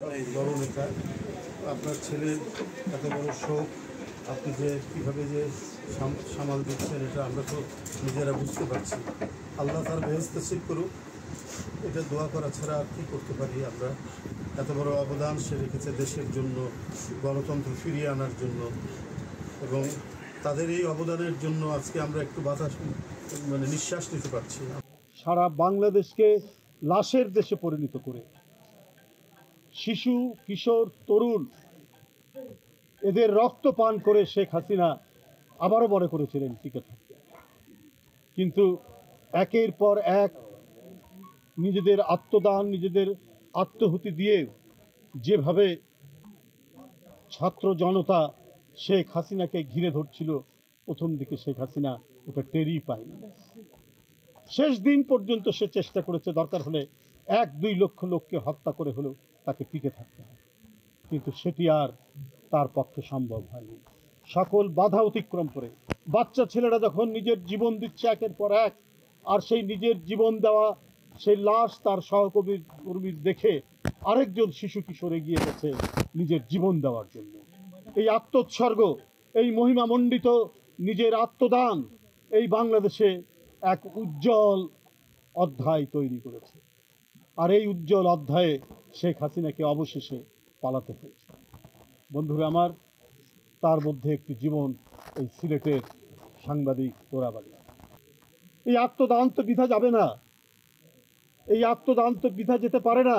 বড় নেতা, আপনার ছেলের এত বড় শোক, আপনি যে কীভাবে যে সামাল দিচ্ছেন এটা আমরা তো নিজেরা বুঝতে পারছি। আল্লাহ তার বেহেশত নসিব করুক, এটা দোয়া করা ছাড়া আর কী করতে পারি আমরা। এত বড় অবদান সে রেখেছে দেশের জন্য, গণতন্ত্র ফিরিয়ে আনার জন্য, এবং তাদের এই অবদানের জন্য আজকে আমরা একটু বাতাস নিঃশ্বাস নিতে পারছি। সারা বাংলাদেশকে লাশের দেশে পরিণত করে শিশু, কিশোর, তরুণ এদের রক্ত পান করে শেখ হাসিনা আবারও মনে করেছিলেন টিকে থাকতে, কিন্তু একের পর এক নিজেদের আত্মদান, নিজেদের আত্মহুতি দিয়ে যেভাবে ছাত্র জনতা শেখ হাসিনাকে ঘিরে ধরছিল, প্রথম দিকে শেখ হাসিনা ওটা টেরই পায়নি। শেষ দিন পর্যন্ত সে চেষ্টা করেছে দরকার হলে 1-2 লক্ষ লোককে হত্যা করে হলেও তাকে টিকে থাকতে হবে, কিন্তু সেটি আর তার পক্ষে সম্ভব হয়নি। সকল বাধা অতিক্রম করে বাচ্চা ছেলেরা যখন নিজের জীবন দিচ্ছে একের পর এক, আর সেই নিজের জীবন দেওয়া সেই লাশ তার সহকর্মীর দেখে আরেকজন শিশু কিশোর এগিয়ে গেছে নিজের জীবন দেওয়ার জন্য। এই আত্মোৎসর্গ, এই মহিমামণ্ডিত নিজের আত্মদান এই বাংলাদেশে এক উজ্জ্বল অধ্যায় তৈরি করেছে। আর এই উজ্জ্বল অধ্যায়ে শেখ হাসিনাকে অবশেষে পালাতে হয়েছে। বন্ধুরা আমার, তার মধ্যে একটি জীবন এই সিলেটের সাংবাদিক তোরাবাড়ি। এই আত্মদান তো বৃথা যাবে না, এই আত্মদান তো বৃথা যেতে পারে না।